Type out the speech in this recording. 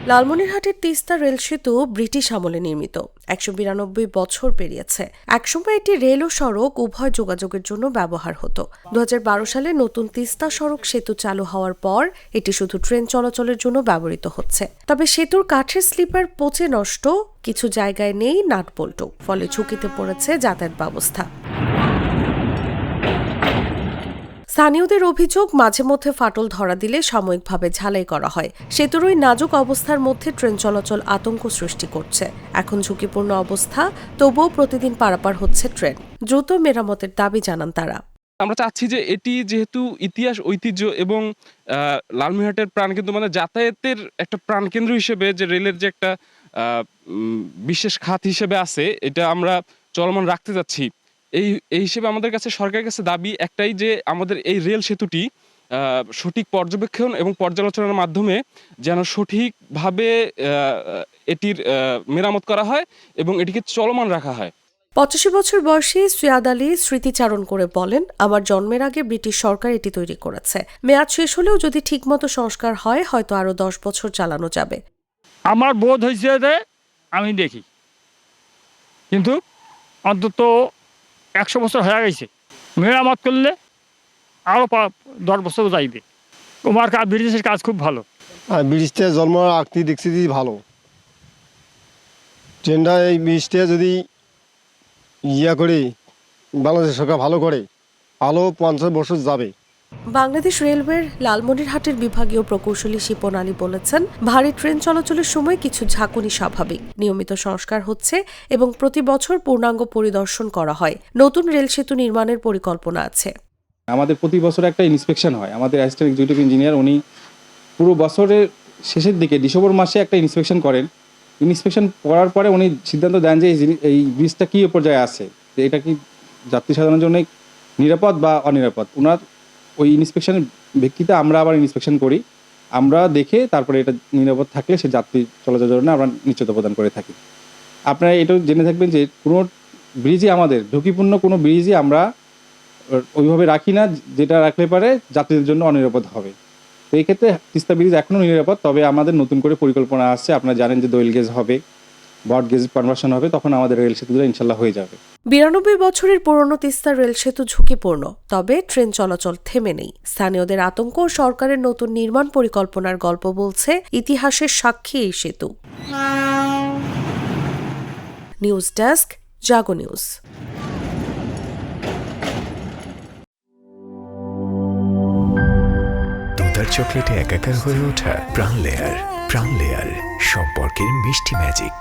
লালমনিরহাটের তিস্তা রেল সেতু ব্রিটিশ আমলে নির্মিত ১৯২ বছর পেরিয়েছে। একসময় এটি রেল ও সড়ক উভয় যোগাযোগের জন্য ব্যবহার হতো। ২০১২ সালে নতুন তিস্তা সড়ক সেতু চালু হওয়ার পর এটি শুধু ট্রেন চলাচলের জন্য ব্যবহৃত হচ্ছে। তবে সেতুর কাঠের স্লিপার পচে নষ্ট, কিছু জায়গায় নেই নাটবল্টু, ফলে ঝুঁকিতে পড়েছে যাতায়াত ব্যবস্থা। স্থানীয়দের অভিযোগ, মাঝে মধ্যে ফাটল ধরা দিলে সাময়িকভাবে ঝালাই করা হয়। সেতুর ওই নাজুক অবস্থার মধ্যে ট্রেন চলাচল আতঙ্ক সৃষ্টি করছে। এখন ঝুঁকিপূর্ণ অবস্থা, তবুও প্রতিদিন পারাপার হচ্ছে ট্রেন। দ্রুত মেরামতের দাবি জানান তারা। আমরা চাচ্ছি যে এটি যেহেতু ইতিহাস, ঐতিহ্য এবং লালমনিরহাটের প্রাণকেন্দ্র, মানে যাতায়াতের একটা প্রাণকেন্দ্র হিসেবে যে রেলের যে একটা বিশেষ খাত হিসেবে আছে, এটা আমরা চলমান রাখতে যাচ্ছি। এই হিসেবে আমাদের কাছে সরকারের কাছে দাবি একটাই, যে আমাদের এই রেল সেতুটি সঠিক পর্যবেক্ষণ এবং পর্যালোচনার মাধ্যমে যেন সঠিকভাবে এটির মেরামত করা হয় এবং এটিকে চলমান রাখা হয়। ৮৫ বছর বয়সী সুয়াদ আলী স্মৃতিচারণ করে বলেন, আমার জন্মের আগে ব্রিটিশ সরকার এটি তৈরি করেছে। মেয়াদ শেষ হলেও যদি ঠিকমতো সংস্কার হয়, হয়তো আরো ১০ বছর চালানো যাবে। আমার বোধ হয়েছে যে আমি দেখি, কিন্তু অন্তত ১০০ বছর হয়ে গেছে। মেরামত করলে আরও ১০ বছর যাইবে। তোমার ব্রিটিশের কাজ খুব ভালো। ব্রিজটা জন্ম আকতি দেখছি ভালো। ট্রেনটা এই ব্রিজটা যদি করে বাংলাদেশ সরকার ভালো করে, আলো ৫০ বছর যাবে। বাংলাদেশ রেলওয়ের লালমনিরহাটের বিভাগীয় প্রকৌশলী শিপন আলী বলেছেন, ভারী ট্রেন চলাচলের সময় কিছু ঝাঁকুনি স্বাভাবিক। নিয়মিত সংস্কার হচ্ছে এবং প্রতি বছর পূর্ণাঙ্গ পরিদর্শন করা হয়। নতুন রেল সেতু নির্মাণের পরিকল্পনা আছে। আমাদের প্রতি বছর একটা ইন্সপেকশন হয়। আমাদের অ্যাসিস্ট্যান্ট এক্সিকিউটিভ ইঞ্জিনিয়ার উনি পুরো বছরের শেষের দিকে ডিসেম্বর মাসে একটা ইন্সপেকশন করেন। ইন্সপেকশন করার পরে উনি সিদ্ধান্ত দেন যে এই ব্রিজটা কী পর্যায়ে আছে, যে এটা কি যাত্রী সাধারণের জন্য নিরাপদ বা অনিরাপদ। ওনার ওই ইন্সপেকশনের ভিত্তিতে আমরা আবার ইন্সপেকশন করি। আমরা দেখে তারপরে এটা নিরাপদ থাকলে সে যাত্রী চলাচলের জন্য আমরা নিশ্চয়তা প্রদান করে থাকি। আপনারা এটাও জেনে থাকবেন যে কোনো ব্রিজই, আমাদের ঝুঁকিপূর্ণ কোনো ব্রিজই আমরা ওইভাবে রাখি না যেটা রাখলে পারে যাত্রীদের জন্য অনিরাপদ হবে। তো এই ক্ষেত্রে তিস্তা ব্রিজ এখনও নিরাপদ, তবে আমাদের নতুন করে পরিকল্পনা আসছে। আপনারা জানেন যে দোয়েল গেজ হবে, ব্রড গেজ কনভার্সন হবে, তখন আমাদের রেল সেতুটা ইনশাল্লাহ হয়ে যাবে। ৯২ বছরের পুরনো তিস্তা রেল সেতু ঝুঁকিপূর্ণ, তবে ট্রেন চলাচল থেমে নেই। স্থানীয়দের আতঙ্ক ও সরকারের নতুন নির্মাণ পরিকল্পনার গল্প বলছে ইতিহাসের সাক্ষী এই সেতু। নিউজ ডেস্ক, জাগো নিউজ। চকলেটে একাকার হয়ে ওঠা প্রাণ লেয়ার সম্পর্কের মিষ্টি ম্যাজিক।